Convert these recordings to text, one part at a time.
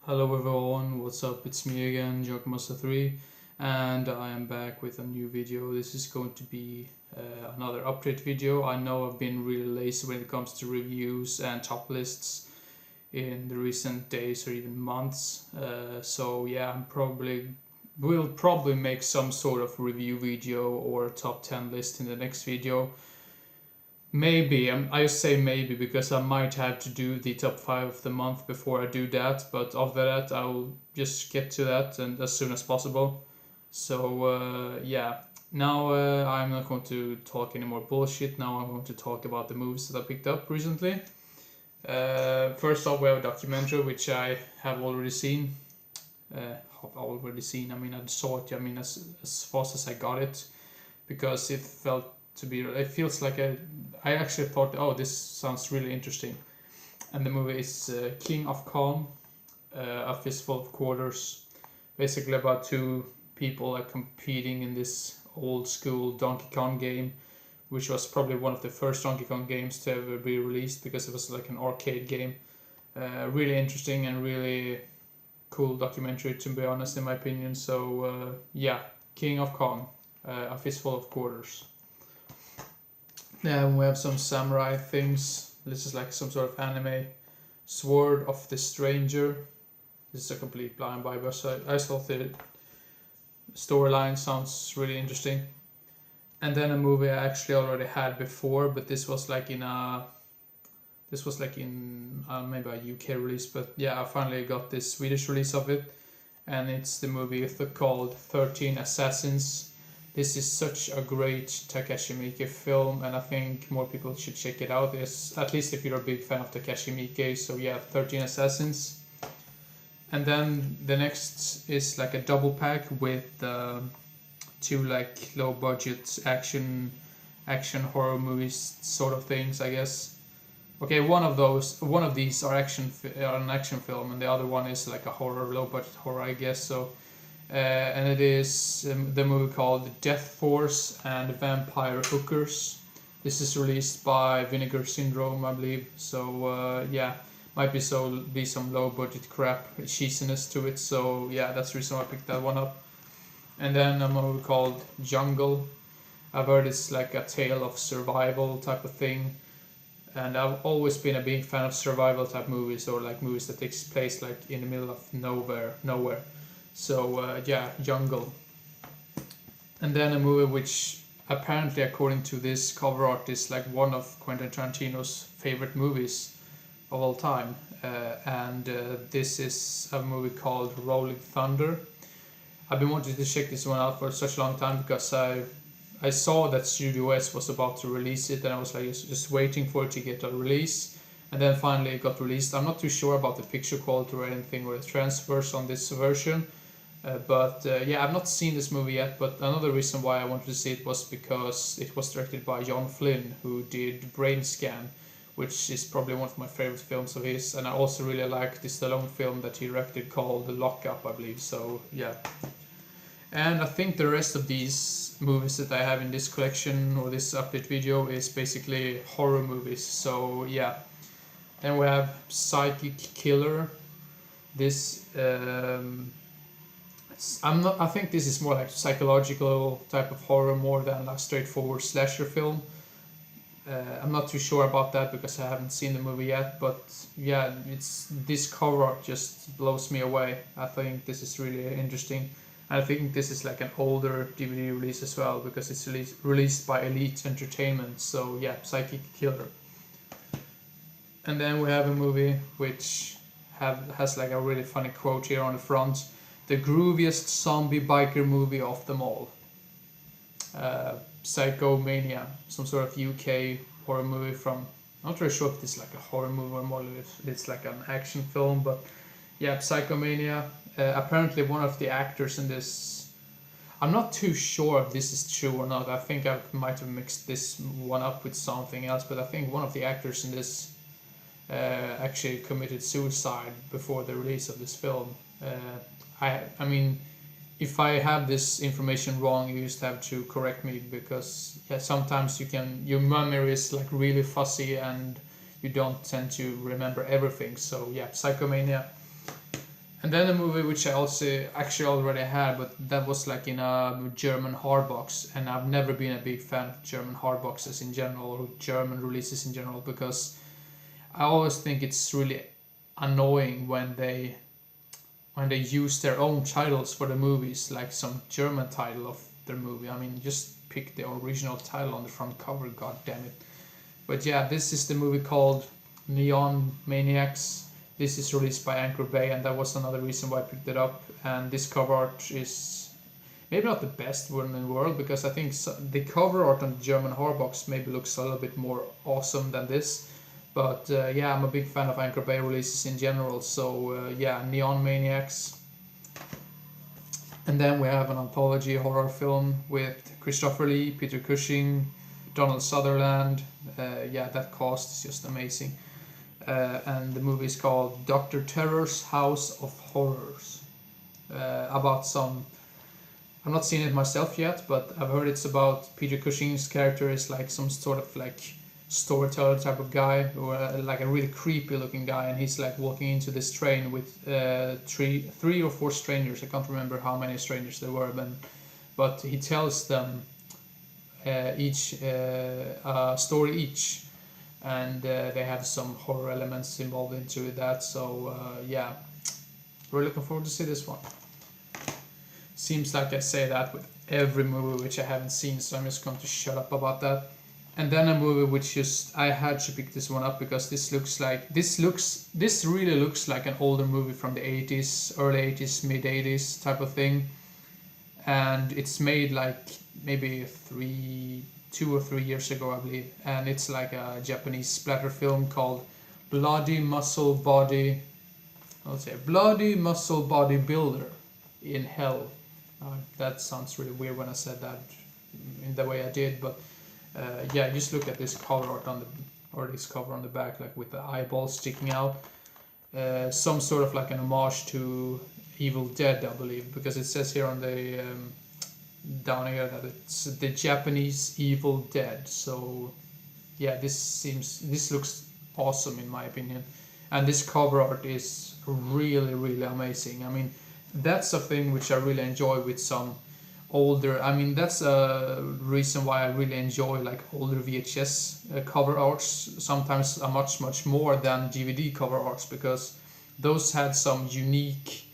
Hello everyone, what's up? It's me again, Jokemaster3, and I am back with a new video. This is going to be another update video. I know I've been really lazy when it comes to reviews and top lists in the recent days or even months. So yeah, will probably make some sort of review video or top 10 list in the next video. Maybe, I say maybe because I might have to do the top 5 of the month before I do that, but after that I'll just get to that and as soon as possible. So yeah, now I'm not going to talk any more bullshit. Now I'm going to talk about the movies that I picked up recently. First off, we have a documentary which I have already seen. I mean, I saw it. I mean, as fast as I got it, because it feels like I actually thought, oh, this sounds really interesting. And the movie is King of Kong, A Fistful of Quarters. Basically about two people competing in this old school Donkey Kong game, which was probably one of the first Donkey Kong games to ever be released because it was like an arcade game. Really interesting and really cool documentary, to be honest, in my opinion. So yeah, King of Kong, A Fistful of Quarters. Then we have some samurai things. This is like some sort of anime. Sword of the Stranger. This is a complete blind buy, but I thought the storyline sounds really interesting. And then a movie I actually already had before, but this was like in maybe a UK release, but yeah, I finally got this Swedish release of it, and it's the movie called 13 Assassins. This is such a great Takashi Miike film, and I think more people should check it out, at least if you're a big fan of Takashi Miike. So yeah, 13 Assassins. And then the next is like a double pack with two like low budget action horror movies sort of things, I guess. Okay, one of these are an action film, and the other one is like a low budget horror, I guess. So and it is the movie called Death Force and Vampire Hookers. This is released by Vinegar Syndrome, I believe. So yeah, might be some low budget crap cheesiness to it. So yeah, that's the reason why I picked that one up. And then a movie called Jungle. I've heard it's like a tale of survival type of thing, and I've always been a big fan of survival type movies, or like movies that takes place like in the middle of nowhere. So yeah, Jungle. And then a movie which apparently, according to this cover art, is like one of Quentin Tarantino's favorite movies of all time. And this is a movie called Rolling Thunder. I've been wanting to check this one out for such a long time because I saw that Studio S was about to release it, and I was like just waiting for it to get a release. And then finally it got released. I'm not too sure about the picture quality or anything or the transfers on this version. But yeah, I've not seen this movie yet, but another reason why I wanted to see it was because it was directed by John Flynn, who did Brain Scan, which is probably one of my favorite films of his, and I also really like the Stallone film that he directed called The Lockup, I believe. So yeah. And I think the rest of these movies that I have in this collection or this update video is basically horror movies. So yeah. Then we have Psychic Killer. This I think this is more like psychological type of horror more than a straightforward slasher film. I'm not too sure about that because I haven't seen the movie yet, but yeah, this cover art just blows me away. I think this is really interesting. I think this is like an older DVD release as well because it's released by Elite Entertainment. So yeah, Psychic Killer. And then we have a movie which has like a really funny quote here on the front: "The grooviest zombie biker movie of them all." Psychomania, some sort of UK horror movie from. I'm not really sure if this is like a horror movie or more if it's like an action film, but yeah, Psychomania. Apparently, one of the actors in this. I'm not too sure if this is true or not. I think I might have mixed this one up with something else, but I think one of the actors in this actually committed suicide before the release of this film. I mean, if I have this information wrong, you just have to correct me because yeah, sometimes your memory is like really fuzzy and you don't tend to remember everything. So yeah, Psychomania. And then a movie which I also actually already had, but that was like in a German hardbox, and I've never been a big fan of German hardboxes in general or German releases in general, because I always think it's really annoying when they use their own titles for the movies, like some German title of their movie. I mean, just pick the original title on the front cover, god damn it. But yeah, this is the movie called Neon Maniacs. This is released by Anchor Bay, and that was another reason why I picked it up. And this cover art is maybe not the best one in the world, because I think the cover art on the German hardbox maybe looks a little bit more awesome than this. But yeah, I'm a big fan of Anchor Bay releases in general, so yeah, Neon Maniacs. And then we have an anthology horror film with Christopher Lee, Peter Cushing, Donald Sutherland. Yeah, that cast is just amazing. And the movie is called Dr. Terror's House of Horrors. About some... I've not seen it myself yet, but I've heard it's about Peter Cushing's character is like some sort of like storyteller type of guy, or like a really creepy looking guy, and he's like walking into this train with three or four strangers. I can't remember how many strangers there were, but he tells them each story each, and they have some horror elements involved into that. So yeah, we're looking forward to see this one. Seems like I say that with every movie which I haven't seen, so I'm just going to shut up about that. And then a movie which just I had to pick this one up because this really looks like an older movie from the 80s, early 80s, mid 80s type of thing, and it's made like maybe 2 or 3 years ago, I believe, and it's like a Japanese splatter film called Bloody Muscle Body. Bloody Muscle Bodybuilder in Hell. That sounds really weird when I said that in the way I did, but yeah, just look at this cover art this cover on the back, like with the eyeballs sticking out. Some sort of like an homage to Evil Dead, I believe, because it says here on the down here that it's the Japanese Evil Dead. So yeah, this looks awesome in my opinion, and this cover art is really, really amazing. I mean, that's a thing which I really enjoy with some older, I mean, that's a reason why I really enjoy like older VHS cover arts, sometimes much more than DVD cover arts, because those had some unique,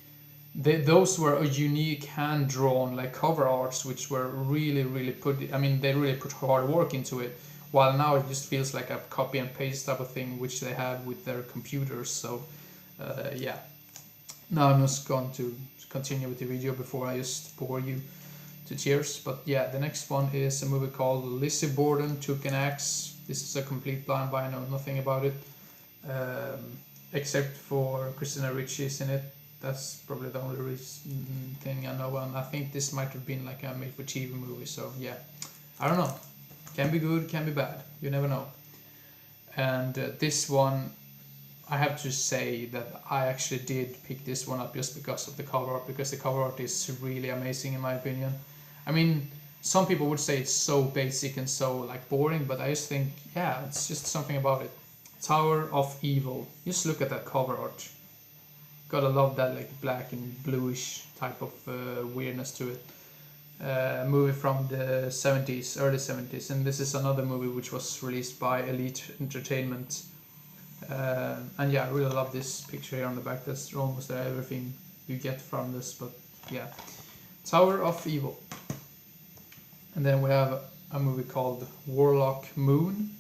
those were a unique hand-drawn like cover arts which were really they really put hard work into it, while now it just feels like a copy and paste type of thing which they have with their computers. So yeah, now I'm just going to continue with the video before I just bore you to tears. But yeah, the next one is a movie called Lizzie Borden Took an Axe. This is a complete blind buy, I know nothing about it, except for Christina Ricci is in it. That's probably the only thing I know, and I think this might have been like a made-for-TV movie, so yeah, I don't know, can be good, can be bad, you never know. And this one, I have to say that I actually did pick this one up just because of the cover art, because the cover art is really amazing in my opinion. I mean, some people would say it's so basic and so like boring, but I just think, yeah, it's just something about it. Tower of Evil. Just look at that cover art. Gotta love that like black and bluish type of weirdness to it. Movie from the 70s, early 70s, and this is another movie which was released by Elite Entertainment. And yeah, I really love this picture here on the back. That's almost everything you get from this, but yeah, Tower of Evil. And then we have a movie called Warlock Moon.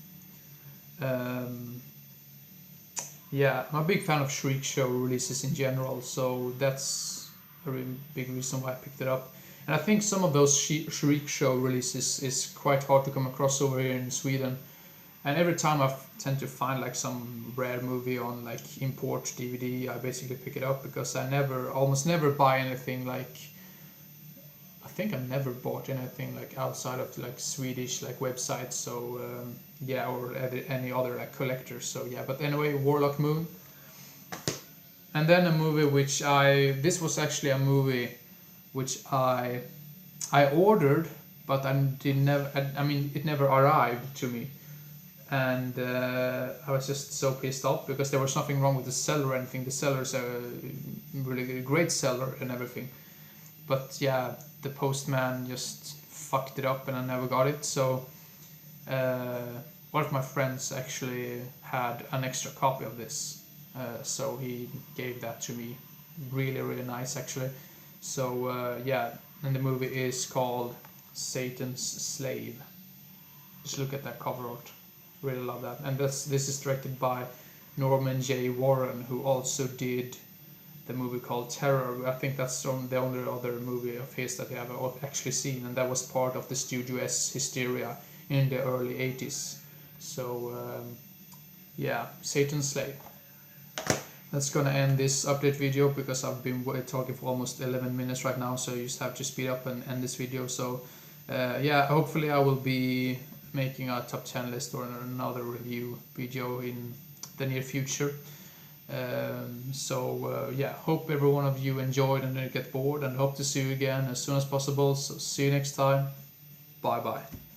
Yeah, I'm a big fan of Shriek Show releases in general, so that's a really big reason why I picked it up. And I think some of those Shriek Show releases is quite hard to come across over here in Sweden. And every time I tend to find like some rare movie on like import DVD, I basically pick it up, because I almost never buy anything like, I think I've never bought anything like outside of like Swedish like websites, so yeah, or any other like collectors, so yeah. But anyway, Warlock Moon. And then a movie which this was actually a movie which I ordered, but it never arrived to me. and I was just so pissed off because there was nothing wrong with the seller or anything. The seller's a really great seller and everything, but yeah, the postman just fucked it up and I never got it. So one of my friends actually had an extra copy of this, so he gave that to me. Really nice actually. So yeah, and the movie is called Satan's Slave. Just look at that cover art. Really love that. And this is directed by Norman J. Warren, who also did the movie called Terror. I think that's the only other movie of his that I have actually seen, and that was part of the Studio S hysteria in the early 80s. So yeah, Satan's Slave. That's gonna end this update video because I've been talking for almost 11 minutes right now, so you just have to speed up and end this video. So yeah, hopefully I will be making a top 10 list or another review video in the near future. So yeah, hope every one of you enjoyed and didn't get bored, and hope to see you again as soon as possible. So see you next time. Bye bye.